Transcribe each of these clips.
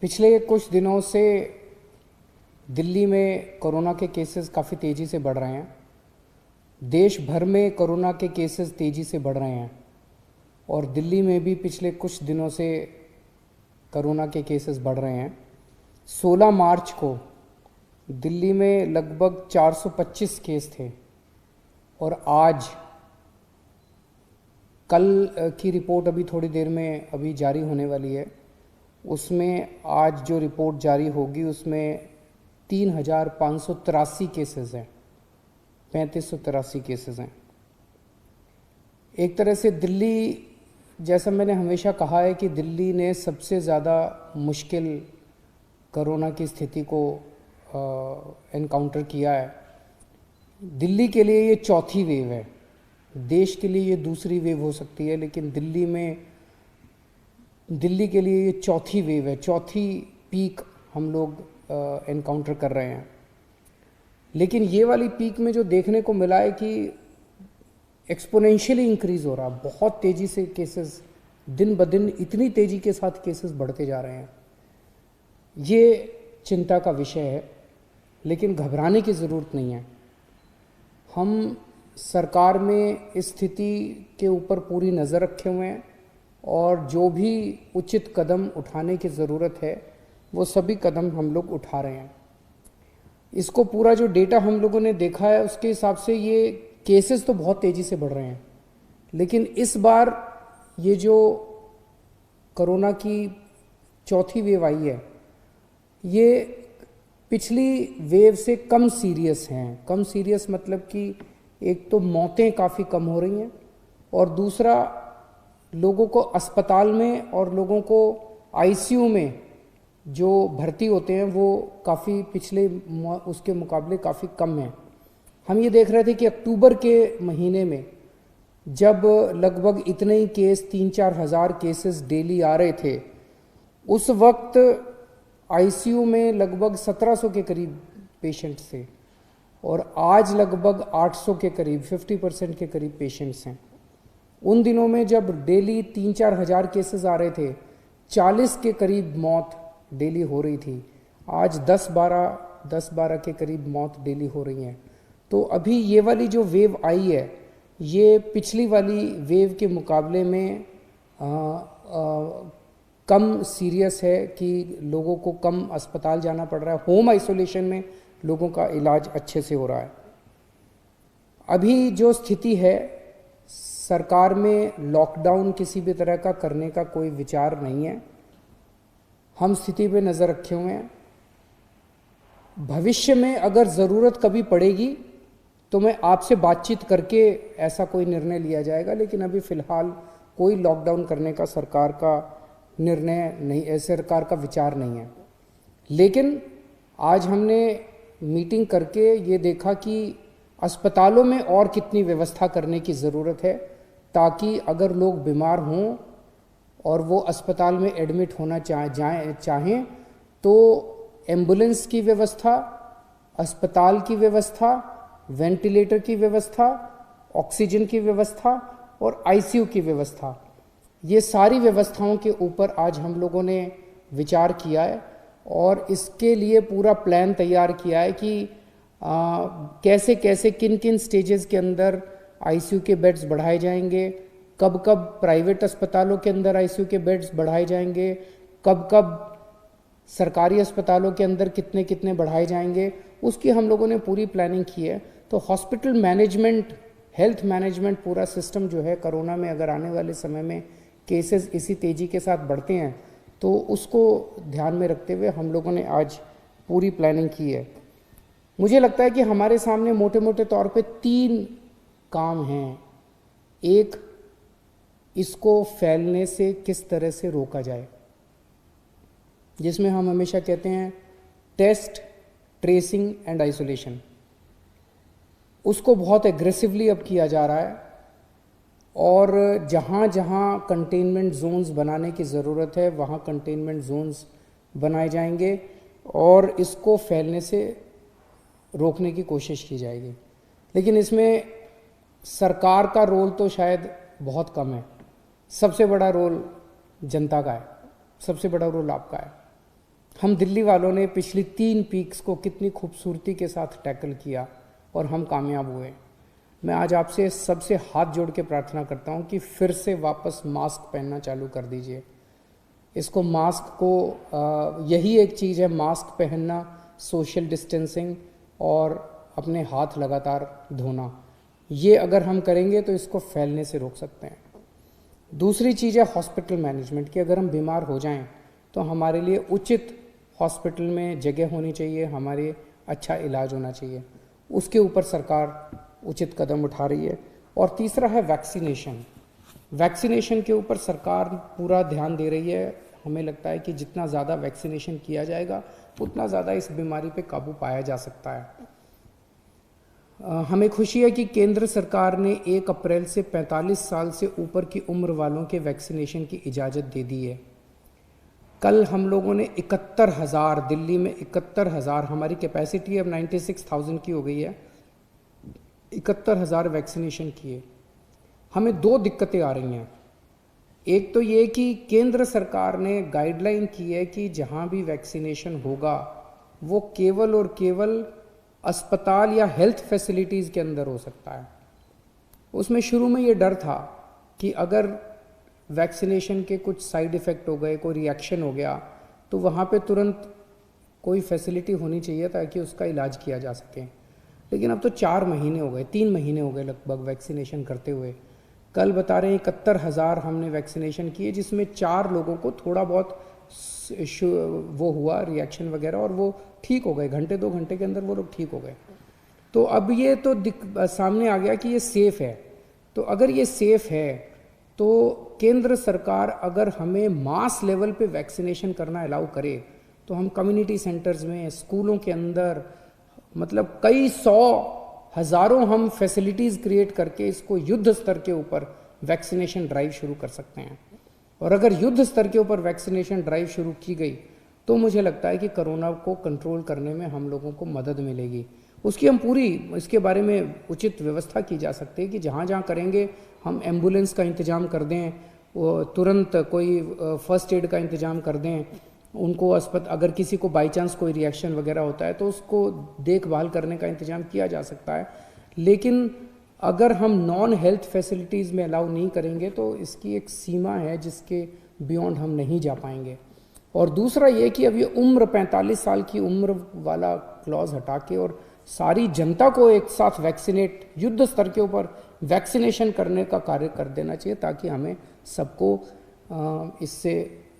पिछले कुछ दिनों से दिल्ली में कोरोना के केसेस काफ़ी तेज़ी से बढ़ रहे हैं। देश भर में कोरोना के केसेस तेज़ी से बढ़ रहे हैं और दिल्ली में भी पिछले कुछ दिनों से कोरोना के केसेस बढ़ रहे हैं। 16 मार्च को दिल्ली में लगभग 425 केस थे और आज कल की रिपोर्ट अभी थोड़ी देर में अभी जारी होने वाली है। उसमें आज जो रिपोर्ट जारी होगी उसमें 3,583 केसेस हैं, 3,583 केसेस हैं। एक तरह से दिल्ली, जैसा मैंने हमेशा कहा है कि दिल्ली ने सबसे ज़्यादा मुश्किल कोरोना की स्थिति को एनकाउंटर किया है। दिल्ली के लिए ये चौथी वेव है, देश के लिए ये दूसरी वेव हो सकती है, लेकिन दिल्ली के लिए ये चौथी वेव है, चौथी पीक हम लोग एनकाउंटर कर रहे हैं। लेकिन ये वाली पीक में जो देखने को मिला है कि एक्सपोनेंशियली इंक्रीज हो रहा, बहुत तेज़ी से केसेस दिन ब दिन इतनी तेज़ी के साथ केसेस बढ़ते जा रहे हैं। ये चिंता का विषय है, लेकिन घबराने की ज़रूरत नहीं है। हम सरकार में इस स्थिति के ऊपर पूरी नज़र रखे हुए हैं और जो भी उचित कदम उठाने की ज़रूरत है वो सभी कदम हम लोग उठा रहे हैं। इसको पूरा जो डेटा हम लोगों ने देखा है उसके हिसाब से ये केसेस तो बहुत तेज़ी से बढ़ रहे हैं, लेकिन इस बार ये जो कोरोना की चौथी वेव आई है ये पिछली वेव से कम सीरियस हैं। कम सीरियस मतलब कि एक तो मौतें काफ़ी कम हो रही हैं और दूसरा लोगों को अस्पताल में और लोगों को आईसीयू में जो भर्ती होते हैं वो काफ़ी पिछले उसके मुकाबले काफ़ी कम हैं। हम ये देख रहे थे कि अक्टूबर के महीने में जब लगभग इतने ही केस 3-4 हज़ार केसेस डेली आ रहे थे, उस वक्त आईसीयू में लगभग 1700 के करीब पेशेंट्स थे और आज लगभग 800 के करीब 50% के करीब पेशेंट्स हैं। उन दिनों में जब डेली 3-4 हज़ार केसेस आ रहे थे, 40 के करीब मौत डेली हो रही थी। आज 10-12 के करीब मौत डेली हो रही हैं। तो अभी ये वाली जो वेव आई है ये पिछली वाली वेव के मुकाबले में कम सीरियस है कि लोगों को कम अस्पताल जाना पड़ रहा है। होम आइसोलेशन में लोगों का इलाज अच्छे से हो रहा है। अभी जो स्थिति है, सरकार में लॉकडाउन किसी भी तरह का करने का कोई विचार नहीं है। हम स्थिति पे नज़र रखे हुए हैं। भविष्य में अगर ज़रूरत कभी पड़ेगी तो मैं आपसे बातचीत करके ऐसा कोई निर्णय लिया जाएगा, लेकिन अभी फ़िलहाल कोई लॉकडाउन करने का सरकार का निर्णय नहीं, सरकार का विचार नहीं है। लेकिन आज हमने मीटिंग करके ये देखा कि अस्पतालों में और कितनी व्यवस्था करने की ज़रूरत है, ताकि अगर लोग बीमार हों और वो अस्पताल में एडमिट होना चाहें तो एम्बुलेंस की व्यवस्था, अस्पताल की व्यवस्था, वेंटिलेटर की व्यवस्था, ऑक्सीजन की व्यवस्था और आईसीयू की व्यवस्था, ये सारी व्यवस्थाओं के ऊपर आज हम लोगों ने विचार किया है और इसके लिए पूरा प्लान तैयार किया है कि कैसे कैसे किन किन स्टेजेस के अंदर आईसीयू के बेड्स बढ़ाए जाएंगे, कब कब प्राइवेट अस्पतालों के अंदर आईसीयू के बेड्स बढ़ाए जाएंगे, कब कब सरकारी अस्पतालों के अंदर कितने कितने बढ़ाए जाएंगे, उसकी हम लोगों ने पूरी प्लानिंग की है। तो हॉस्पिटल मैनेजमेंट, हेल्थ मैनेजमेंट पूरा सिस्टम जो है, कोरोना में अगर आने वाले समय में केसेस इसी तेज़ी के साथ बढ़ते हैं तो उसको ध्यान में रखते हुए हम लोगों ने आज पूरी प्लानिंग की है। मुझे लगता है कि हमारे सामने मोटे मोटे तौर पे 3 काम हैं। एक, इसको फैलने से किस तरह से रोका जाए, जिसमें हम हमेशा कहते हैं टेस्ट, ट्रेसिंग एंड आइसोलेशन। उसको बहुत एग्रेसिवली अब किया जा रहा है और जहाँ जहाँ कंटेनमेंट जोन्स बनाने की ज़रूरत है वहाँ कंटेनमेंट जोन्स बनाए जाएंगे और इसको फैलने से रोकने की कोशिश की जाएगी। लेकिन इसमें सरकार का रोल तो शायद बहुत कम है। सबसे बड़ा रोल जनता का है, सबसे बड़ा रोल आपका है। हम दिल्ली वालों ने पिछली 3 पीक्स को कितनी खूबसूरती के साथ टैकल किया और हम कामयाब हुए। मैं आज आपसे सबसे हाथ जोड़ के प्रार्थना करता हूं कि फिर से वापस मास्क पहनना चालू कर दीजिए। इसको मास्क को यही एक चीज़ है, मास्क पहनना, सोशल डिस्टेंसिंग और अपने हाथ लगातार धोना। ये अगर हम करेंगे तो इसको फैलने से रोक सकते हैं। दूसरी चीज़ है हॉस्पिटल मैनेजमेंट की। अगर हम बीमार हो जाएं तो हमारे लिए उचित हॉस्पिटल में जगह होनी चाहिए, हमारे अच्छा इलाज होना चाहिए। उसके ऊपर सरकार उचित कदम उठा रही है। और तीसरा है वैक्सीनेशन। वैक्सीनेशन के ऊपर सरकार पूरा ध्यान दे रही है। हमें लगता है कि जितना ज़्यादा वैक्सीनेशन किया जाएगा उतना ज़्यादा इस बीमारी पे काबू पाया जा सकता है। हमें खुशी है कि केंद्र सरकार ने 1 अप्रैल से 45 साल से ऊपर की उम्र वालों के वैक्सीनेशन की इजाज़त दे दी है। कल हम लोगों ने 71,000, दिल्ली में 71,000, हमारी कैपेसिटी अब 96,000 की हो गई है, 71,000 वैक्सीनेशन किए। हमें 2 दिक्कतें आ रही हैं। एक तो ये कि केंद्र सरकार ने गाइडलाइन की है कि जहाँ भी वैक्सीनेशन होगा वो केवल और केवल अस्पताल या हेल्थ फैसिलिटीज़ के अंदर हो सकता है। उसमें शुरू में ये डर था कि अगर वैक्सीनेशन के कुछ साइड इफ़ेक्ट हो गए, कोई रिएक्शन हो गया, तो वहाँ पे तुरंत कोई फैसिलिटी होनी चाहिए ताकि उसका इलाज किया जा सके। लेकिन अब तो 4 महीने हो गए, 3 महीने हो गए लगभग वैक्सीनेशन करते हुए। कल बता रहे हैं 71,000 हमने वैक्सीनेशन किए, जिसमें 4 लोगों को थोड़ा बहुत वो हुआ रिएक्शन वगैरह, और वो ठीक हो गए। घंटे 2 घंटे के अंदर वो लोग ठीक हो गए। तो अब ये तो सामने आ गया कि ये सेफ़ है। तो अगर ये सेफ़ है तो केंद्र सरकार अगर हमें मास लेवल पे वैक्सीनेशन करना अलाउ करे तो हम कम्युनिटी सेंटर्स में, स्कूलों के अंदर, मतलब कई 100 हज़ारों हम फैसिलिटीज़ क्रिएट करके इसको युद्ध स्तर के ऊपर वैक्सीनेशन ड्राइव शुरू कर सकते हैं। और अगर युद्ध स्तर के ऊपर वैक्सीनेशन ड्राइव शुरू की गई तो मुझे लगता है कि कोरोना को कंट्रोल करने में हम लोगों को मदद मिलेगी। उसकी हम पूरी, इसके बारे में उचित व्यवस्था की जा सकती है कि जहाँ जहाँ करेंगे हम एम्बुलेंस का इंतज़ाम कर दें, वो तुरंत कोई फर्स्ट एड का इंतज़ाम कर दें उनको। अगर किसी को बाई चांस कोई रिएक्शन वगैरह होता है तो उसको देखभाल करने का इंतज़ाम किया जा सकता है। लेकिन अगर हम नॉन हेल्थ फैसिलिटीज़ में अलाउ नहीं करेंगे तो इसकी एक सीमा है जिसके बियॉन्ड हम नहीं जा पाएंगे। और दूसरा ये कि अब ये उम्र 45 साल की उम्र वाला क्लॉज हटा के और सारी जनता को एक साथ वैक्सीनेट, युद्ध स्तर के ऊपर वैक्सीनेशन करने का कार्य कर देना चाहिए ताकि हमें सबको इससे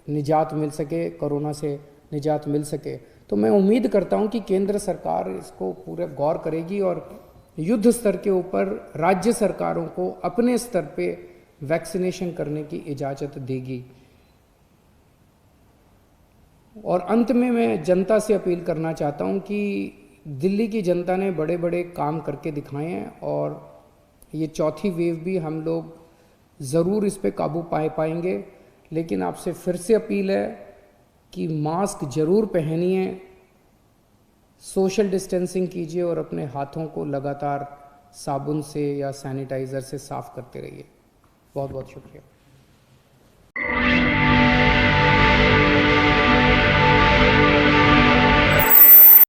निजात मिल सके, कोरोना से निजात मिल सके। तो मैं उम्मीद करता हूं कि केंद्र सरकार इसको पूरे गौर करेगी और युद्ध स्तर के ऊपर राज्य सरकारों को अपने स्तर पे वैक्सीनेशन करने की इजाज़त देगी। और अंत में मैं जनता से अपील करना चाहता हूं कि दिल्ली की जनता ने बड़े बड़े काम करके दिखाए हैं और ये चौथी वेव भी हम लोग ज़रूर इस पे काबू पाएंगे। लेकिन आपसे फिर से अपील है कि मास्क ज़रूर पहनिए, सोशल डिस्टेंसिंग कीजिए और अपने हाथों को लगातार साबुन से या सैनिटाइज़र से साफ़ करते रहिए। बहुत बहुत शुक्रिया।